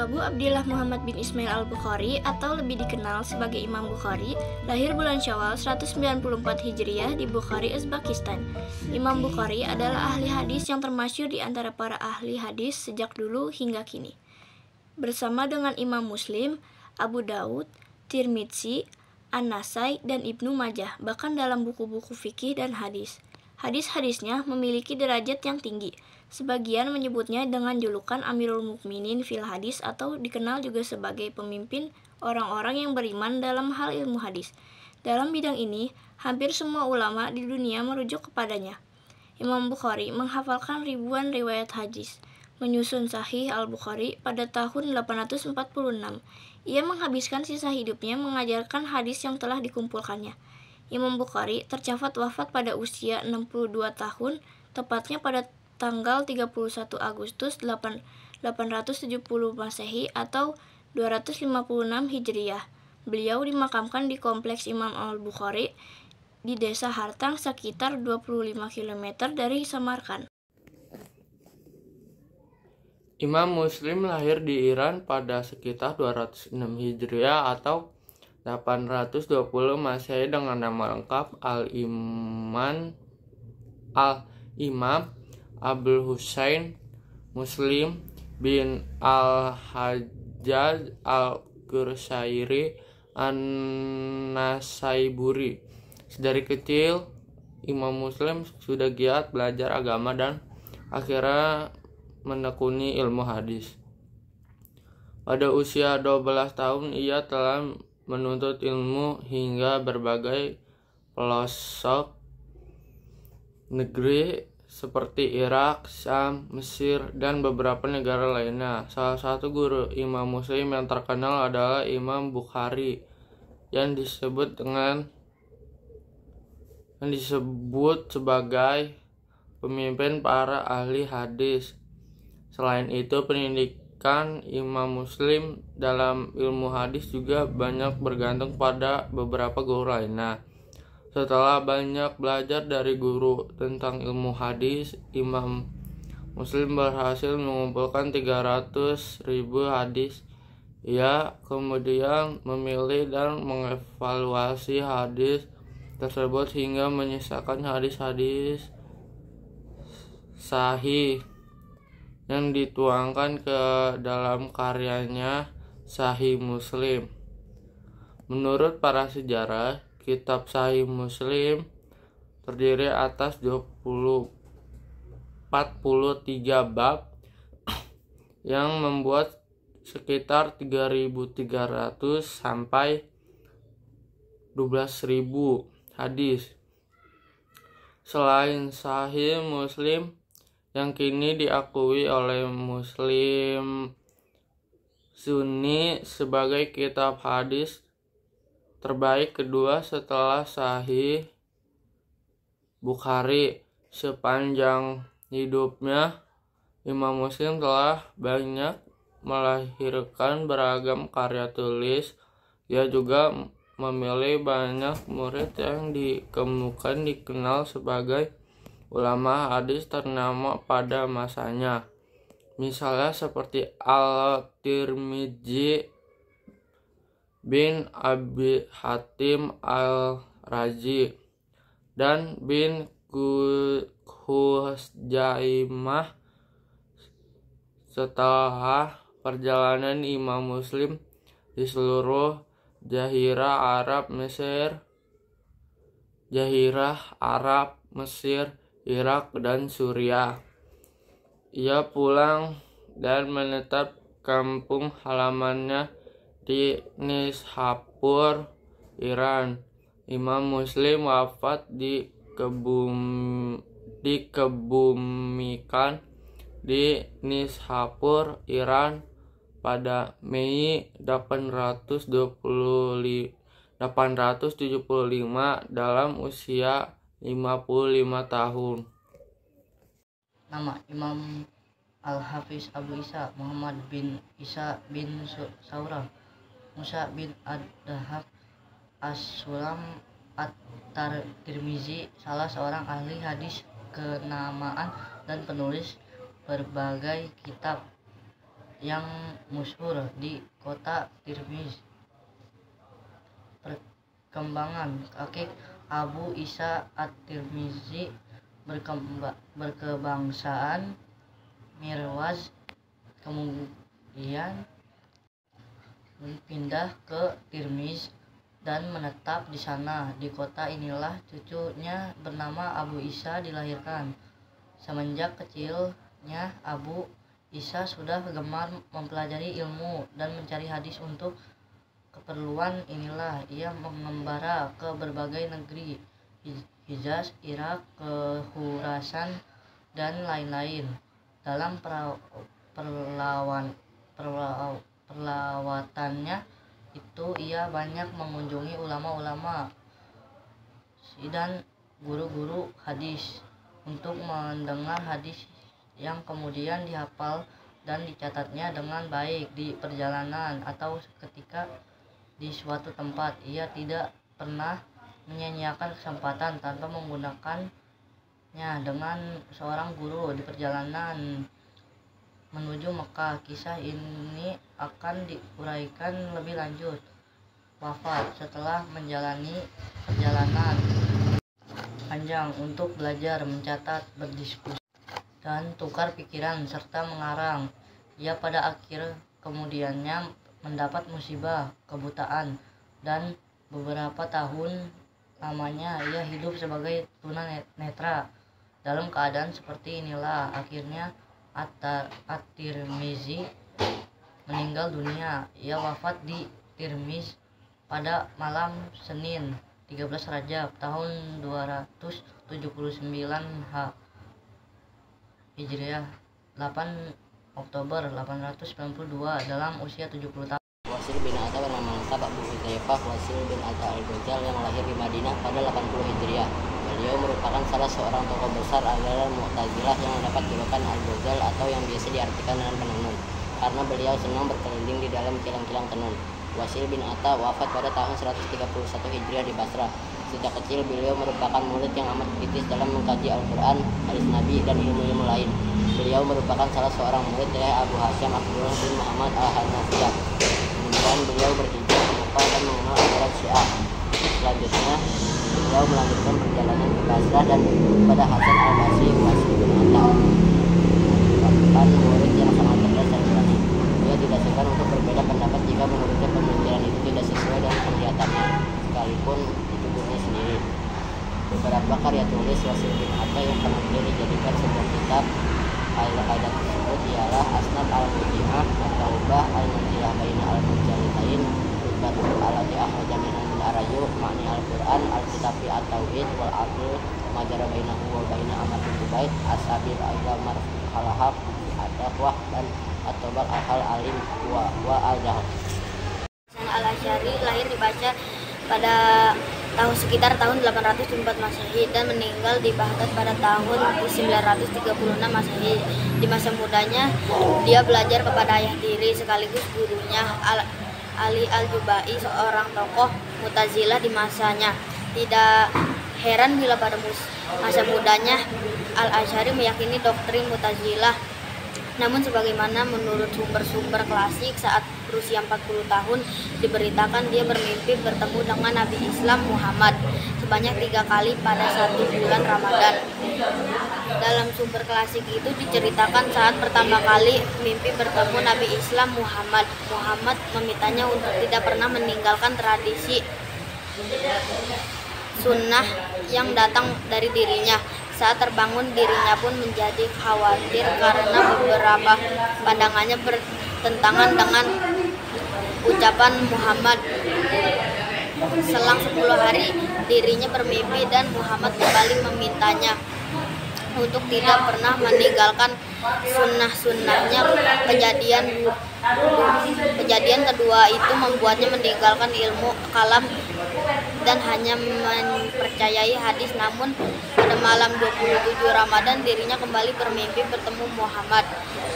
Abu Abdillah Muhammad bin Ismail al-Bukhari atau lebih dikenal sebagai Imam Bukhari, lahir bulan Syawal 194 Hijriah di Bukhari, Uzbekistan. Imam Bukhari adalah ahli hadis yang termasyhur di antara para ahli hadis sejak dulu hingga kini. Bersama dengan Imam Muslim, Abu Daud, Tirmidzi, An-Nasai, dan Ibnu Majah, bahkan dalam buku-buku fikih dan hadis. Hadis-hadisnya memiliki derajat yang tinggi. Sebagian menyebutnya dengan julukan Amirul Mukminin fil Hadis atau dikenal juga sebagai pemimpin orang-orang yang beriman dalam hal ilmu hadis. Dalam bidang ini, hampir semua ulama di dunia merujuk kepadanya. Imam Bukhari menghafalkan ribuan riwayat hadis. Menyusun Sahih Al-Bukhari pada tahun 846. Ia menghabiskan sisa hidupnya mengajarkan hadis yang telah dikumpulkannya. Imam Bukhari tercatat wafat pada usia 62 tahun, tepatnya pada tanggal 31 Agustus 870 Masehi atau 256 Hijriah. Beliau dimakamkan di Kompleks Imam Al-Bukhari di Desa Hartang sekitar 25 km dari Samarkand. Imam Muslim lahir di Iran pada sekitar 206 Hijriah atau 820 Masehi dengan nama lengkap Al-Imam Abul Husain Muslim bin Al-Hajjaj Al-Qursairi An-Nasaiburi. Sedari kecil, Imam Muslim sudah giat belajar agama dan akhirnya menekuni ilmu hadis. Pada usia 12 tahun, ia telah menuntut ilmu hingga berbagai pelosok negeri seperti Irak, Syam, Mesir, dan beberapa negara lainnya. Salah satu guru Imam Muslim yang terkenal adalah Imam Bukhari yang disebut sebagai pemimpin para ahli hadis. Selain itu, pendidikan Imam Muslim dalam ilmu hadis juga banyak bergantung pada beberapa guru lainnya. Setelah banyak belajar dari guru tentang ilmu hadis, Imam Muslim berhasil mengumpulkan 300.000 hadis. Ia kemudian memilih dan mengevaluasi hadis tersebut hingga menyisakan hadis-hadis sahih yang dituangkan ke dalam karyanya Sahih Muslim. Menurut para sejarah, kitab Sahih Muslim terdiri atas 43 bab yang membuat sekitar 3.300 sampai 12.000 hadis. Selain Sahih Muslim yang kini diakui oleh Muslim Sunni sebagai kitab hadis terbaik kedua setelah Sahih Bukhari. Sepanjang hidupnya, Imam Muslim telah banyak melahirkan beragam karya tulis. Ia juga memilih banyak murid yang kemudian dikenal sebagai ulama hadis ternama pada masanya. Misalnya seperti Al-Tirmidzi bin Abi Hatim Al-Razi dan bin Khuzaimah. Setelah perjalanan Imam Muslim di seluruh Jazirah Arab, Mesir, Irak, dan Suriah, ia pulang dan menetap kampung halamannya di Nishapur, Iran. Imam Muslim wafat dikebumikan di Nishapur, Iran pada Mei 875 dalam usia 55 tahun. Nama Imam Al-Hafiz Abu Isa Muhammad bin Isa bin Saurah Musa bin Ad-Dahak As-Sulam At-Tirmizi, salah seorang ahli hadis kenamaan dan penulis berbagai kitab yang masyhur di kota Tirmizi. Perkembangan kakek Abu Isa at-Tirmizi berkebangsaan Mirwaz, kemudian pindah ke Tirmizi dan menetap di sana. Di kota inilah cucunya bernama Abu Isa dilahirkan. Semenjak kecilnya Abu Isa sudah gemar mempelajari ilmu dan mencari hadis. Untuk keperluan inilah ia mengembara ke berbagai negeri, Hijaz, Irak, Khurasan, dan lain-lain. Dalam perlawatannya itu ia banyak mengunjungi ulama-ulama dan guru-guru hadis untuk mendengar hadis yang kemudian dihafal dan dicatatnya dengan baik. Di perjalanan atau ketika di suatu tempat, ia tidak pernah menyia-nyiakan kesempatan tanpa menggunakannya dengan seorang guru. Di perjalanan menuju Mekah, kisah ini akan diuraikan lebih lanjut. Wafat setelah menjalani perjalanan panjang untuk belajar, mencatat, berdiskusi, dan tukar pikiran serta mengarang, ia pada akhir kemudiannya mendapat musibah kebutaan, dan beberapa tahun lamanya ia hidup sebagai tunanetra. Dalam keadaan seperti inilah akhirnya At-Tirmizi meninggal dunia. Ia wafat di Tirmizi pada malam Senin 13 Rajab tahun 279 Hijriah, 8 Oktober 892, dalam usia 70 tahun. Wasil bin Atta bernama lengkap Abu Hudzaifah Wasil bin Atta al-Ghazal yang lahir di Madinah pada 80 Hijriah. Beliau merupakan salah seorang tokoh besar aliran Mu'tazilah yang mendapat julukan Al-Ghazal atau yang biasa diartikan dengan penenun, karena beliau senang berkeliling di dalam kilang-kilang tenun. Wasil bin Atta wafat pada tahun 131 Hijriah di Basrah. Sejak kecil beliau merupakan murid yang amat kritis dalam mengkaji Al-Quran, hadis Nabi, dan ilmu-ilmu lain. Beliau merupakan salah seorang murid dari Abu Hasyim Abdullah bin Muhammad al-Hanafiyah. Kemudian beliau berhijrah ke Mekah dan mengenal ajaran Syiah. Selanjutnya beliau melanjutkan perjalanan ke Basrah dan kepada Hasan al-Basri. Wasil bin Atta merupakan murid yang sangat cerdas dan berani. Dia tidak segan untuk berbeda pendapat jika menurutnya pemikiran itu tidak sesuai dengan penglihatannya, sekalipun itu dirinya sendiri. Beberapa karya tulis Wasil bin Atta yang pernah beliau dijadikan sebuah kitab kaidah tersebut ialah Asnad al-Muji'ah, At-Taubah, Al-Manzilah Baina Al-Mujalitain, Rutbatul Alati Akhraja Minal Arayu, Ma'ni Al-Quran, Al-Kitabi At-Tauhid, Wal-Aqil, Majara Bainahu wa Baina Amatul Bait, As-Sabir Ila Marhalahab, At-Taqwah, dan At-Tobal Al Alim wa Al-Jahab. Hasan al-Asy'ari lahir di Baca pada sekitar tahun 804 Masehi dan meninggal di Baghdad pada tahun 936 Masehi. Di masa mudanya dia belajar kepada ayah tiri sekaligus gurunya Ali al-Jubai, seorang tokoh Mu'tazilah di masanya. Tidak heran bila pada masa mudanya Al-Asy'ari meyakini doktrin Mu'tazilah. Namun sebagaimana menurut sumber-sumber klasik, saat berusia 40 tahun diberitakan dia bermimpi bertemu dengan Nabi Islam Muhammad sebanyak 3 kali pada 1 bulan Ramadan. Dalam sumber klasik itu diceritakan saat pertama kali mimpi bertemu Nabi Islam Muhammad memintanya untuk tidak pernah meninggalkan tradisi sunnah yang datang dari dirinya. Saat terbangun dirinya pun menjadi khawatir karena beberapa pandangannya bertentangan dengan ucapan Muhammad. Selang 10 hari dirinya bermimpi dan Muhammad kembali memintanya untuk tidak pernah meninggalkan sunnah-sunnahnya. Kejadian kedua itu membuatnya meninggalkan ilmu kalam dan hanya mempercayai hadis. Namun pada malam 27 Ramadan dirinya kembali bermimpi bertemu Muhammad,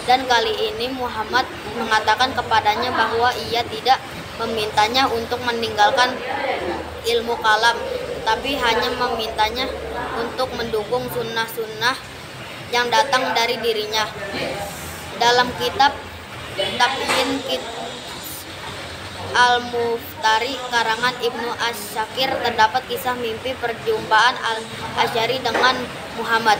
dan kali ini Muhammad mengatakan kepadanya bahwa ia tidak memintanya untuk meninggalkan ilmu kalam, tetapi hanya memintanya untuk mendukung sunnah-sunnah yang datang dari dirinya. Dalam kitab Tabyin Al-Muftari karangan Ibnu Asy-Syakir terdapat kisah mimpi perjumpaan Al-Asy'ari dengan Muhammad.